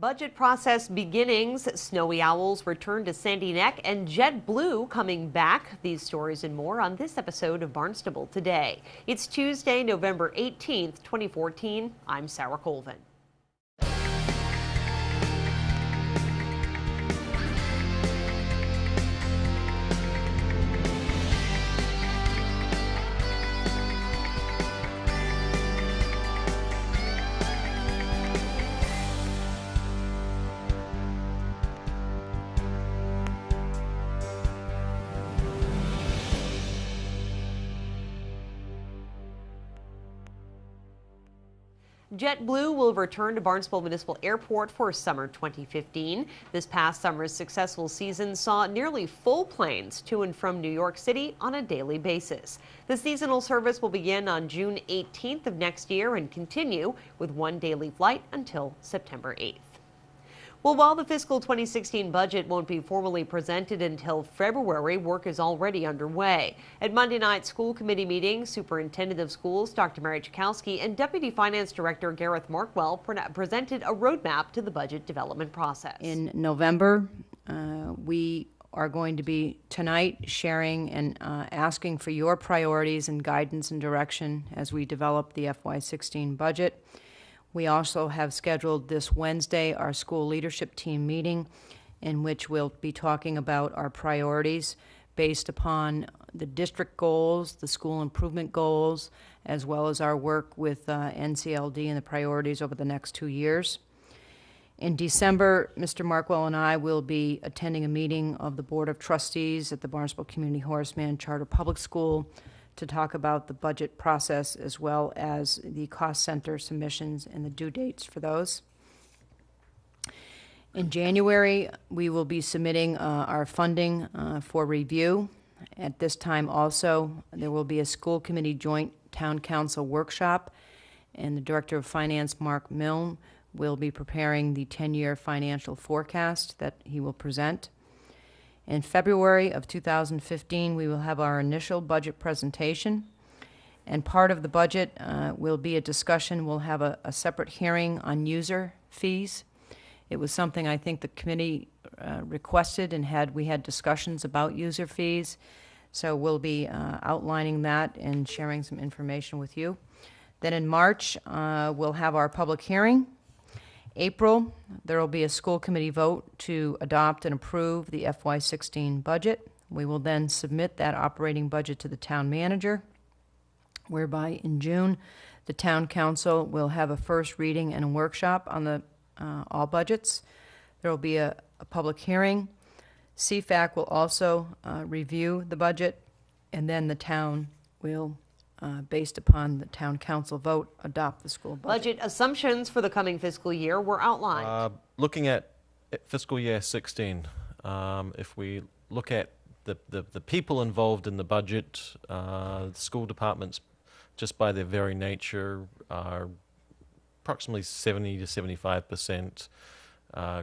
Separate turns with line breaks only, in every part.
Budget process beginnings, snowy owls return to Sandy Neck, and JetBlue coming back. These stories and more on this episode of Barnstable Today. It's Tuesday, November 18th, 2014. I'm Sarah Colvin. JetBlue will return to Barnstable Municipal Airport for summer 2015. This past summer's successful season saw nearly full planes to and from New York City on a daily basis. The seasonal service will begin on June 18th of next year and continue with one daily flight until September 8th. Well, while the fiscal 2016 budget won't be formally presented until February, work is already underway. At Monday night's school committee meeting, Superintendent of Schools Dr. Mary Chakowski and Deputy Finance Director Gareth Markwell presented a roadmap to the budget development process.
In November, we are going to be tonight sharing and asking for your priorities and guidance and direction as we develop the FY16 budget. We also have scheduled this Wednesday our school leadership team meeting in which we'll be talking about our priorities based upon the district goals, the school improvement goals, as well as our work with NCLD and the priorities over the next 2 years. In December, Mr. Markwell and I will be attending a meeting of the Board of Trustees at the Barnstable Community Horace Mann Charter Public School to talk about the budget process as well as the cost center submissions and the due dates for those. In January, we will be submitting our funding for review. At this time also, there will be a school committee joint town council workshop, and the Director of Finance, Mark Milne, will be preparing the 10-year financial forecast that he will present. In February of 2015, we will have our initial budget presentation, and part of the budget will be a discussion. We'll have a separate hearing on user fees. It was something I think the committee requested, and we had discussions about user fees, so we'll be outlining that and sharing some information with you. Then in March, we'll have our public hearing. April, there will be a school committee vote to adopt and approve the FY16 budget. We will then submit that operating budget to the town manager, whereby in June, the town council will have a first reading and a workshop on the all budgets. There will be a public hearing. CFAC will also review the budget, and then the town will based upon the town council vote, adopt the school budget.
Budget assumptions for the coming fiscal year were outlined.
Looking at fiscal year 16, if we look at the people involved in the budget, school departments, just by their very nature, are approximately 70 to 75%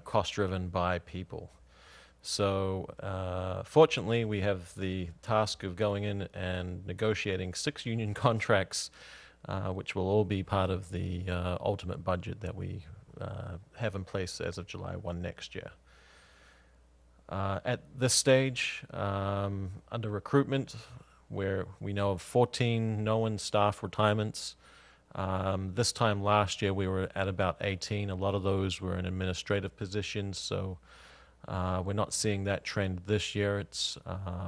cost-driven by people. So fortunately, we have the task of going in and negotiating 6 union contracts, which will all be part of the ultimate budget that we have in place as of July 1 next year. At this stage, under recruitment, where we know of 14 known staff retirements, this time last year we were at about 18. A lot of those were in administrative positions, so we're not seeing that trend this year. It's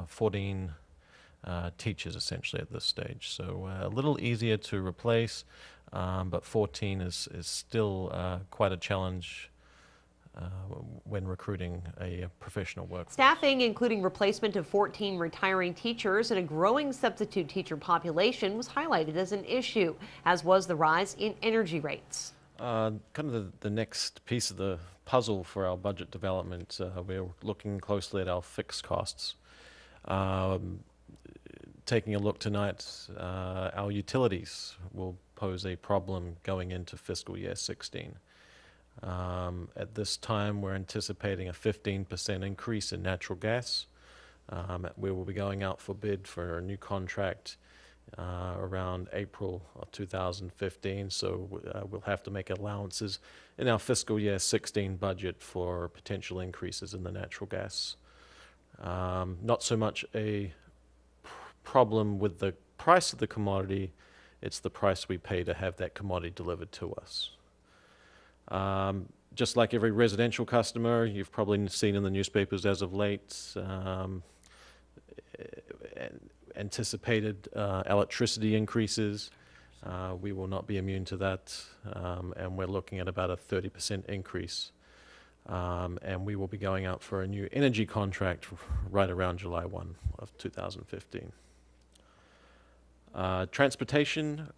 14 teachers essentially at this stage. So a little easier to replace, but 14 is still quite a challenge when recruiting a professional workforce.
Staffing, including replacement of 14 retiring teachers and a growing substitute teacher population, was highlighted as an issue, as was the rise in energy rates.
Kind of the next piece of the puzzle for our budget development, we're looking closely at our fixed costs. Taking a look tonight, our utilities will pose a problem going into fiscal year 16. At this time, we're anticipating a 15% increase in natural gas. We will be going out for bid for a new contract around April of 2015. So we'll have to make allowances in our fiscal year 16 budget for potential increases in the natural gas. Not so much a problem with the price of the commodity, it's the price we pay to have that commodity delivered to us. Just like every residential customer, you've probably seen in the newspapers as of late, anticipated electricity increases. We will not be immune to that, and we're looking at about a 30% increase. And we will be going out for a new energy contract right around July 1 of 2015. Transportation,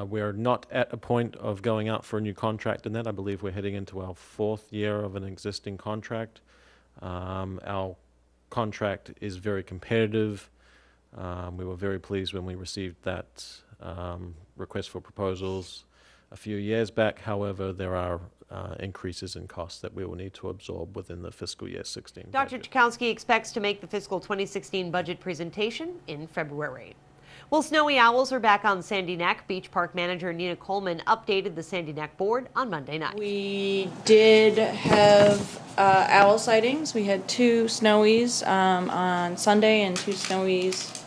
we're not at a point of going out for a new contract in that. I believe we're heading into our 4th year of an existing contract. Our contract is very competitive. We were very pleased when we received that request for proposals a few years back. However, there are increases in costs that we will need to absorb within the fiscal year 16
Dr.
budget.
Chakowski expects to make the fiscal 2016 budget presentation in February. Well, snowy owls are back on Sandy Neck. Beach Park manager Nina Coleman updated the Sandy Neck board on Monday night.
We did have owl sightings. We had 2 snowies on Sunday and 2 snowies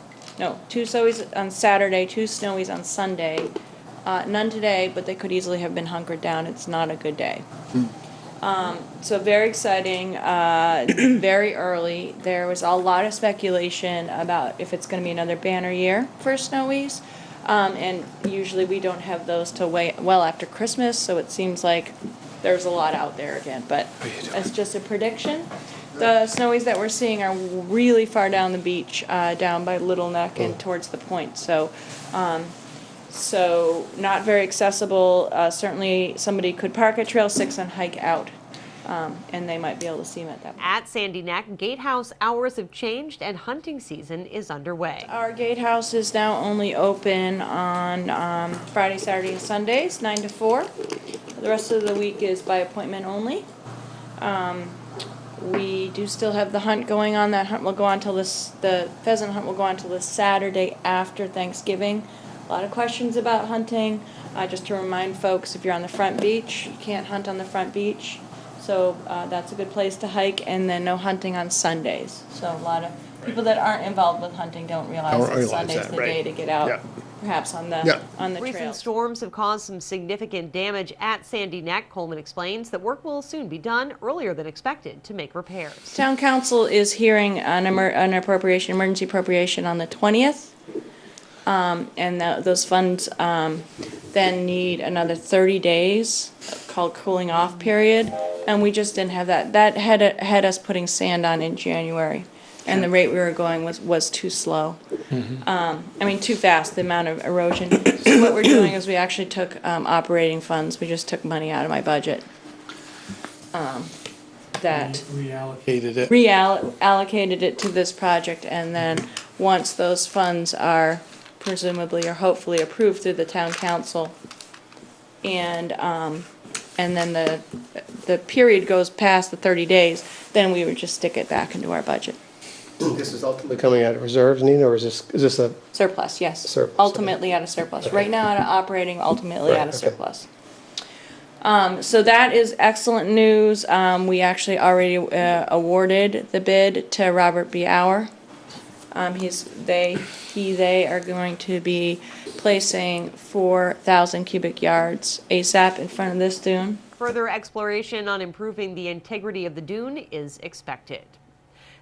on Saturday, 2 snowies on Sunday. None today, but they could easily have been hunkered down. It's not a good day. So very exciting, very early. There was a lot of speculation about if it's going to be another banner year for snowies. And usually we don't have those till well after Christmas, so it seems like there's a lot out there again. But it's just a prediction. The snowies that we're seeing are really far down the beach, down by Little Neck and towards the point. So not very accessible. Certainly somebody could park at Trail 6 and hike out, and they might be able to see them at that point.
At Sandy Neck, gatehouse hours have changed and hunting season is underway.
Our gatehouse is now only open on Friday, Saturday, and Sundays, 9 to 4. The rest of the week is by appointment only. We do still have the hunt going on. That hunt will go on till the pheasant hunt will go on till the Saturday after Thanksgiving. A lot of questions about hunting. Just to remind folks, if you're on the front beach, you can't hunt on the front beach. So that's a good place to hike, and then no hunting on Sundays. So a lot of people that aren't involved with hunting don't realize that Sunday's the day to get out, perhaps on the
Recent
trails.
storms have caused some significant damage at Sandy Neck. Coleman explains that work will soon be done earlier than expected to make repairs.
Town Council is hearing an emergency appropriation on the 20th. And those funds then need another 30 days called cooling off period, and we just didn't have that. That had us putting sand on in January, and the rate we were going was too slow. Too fast, the amount of erosion. So what we're doing is we actually took operating funds. We just took money out of my budget. That reallocated it to this project, and then once those funds are presumably or hopefully approved through the town council, and then the period goes past the 30 days, then we would just stick it back into our budget.
This is ultimately coming out of reserves, Nina, or is this a
Surplus, yes.
Surplus,
Ultimately out of surplus.
Okay.
Right now out of operating, ultimately
Right,
out of
okay.
surplus. So that is excellent news. We actually already awarded the bid to Robert B. Auer. They are going to be placing 4,000 cubic yards ASAP in front of this dune.
Further exploration on improving the integrity of the dune is expected.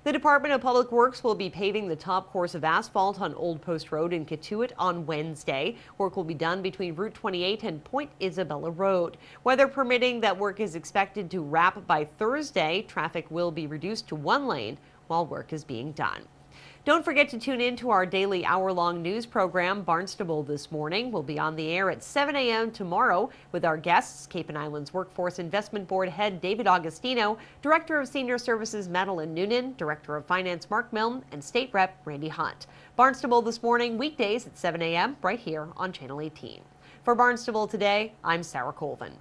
The Department of Public Works will be paving the top course of asphalt on Old Post Road in Katuitt on Wednesday. Work will be done between Route 28 and Point Isabella Road. Weather permitting, that work is expected to wrap by Thursday. Traffic will be reduced to 1 lane while work is being done. Don't forget to tune in to our daily hour-long news program, Barnstable This Morning. We'll be on the air at 7 a.m. tomorrow with our guests, Cape and Islands Workforce Investment Board Head David Augustino, Director of Senior Services Madeline Noonan, Director of Finance Mark Milne, and State Rep Randy Hunt. Barnstable This Morning, weekdays at 7 a.m. right here on Channel 18. For Barnstable Today, I'm Sarah Colvin.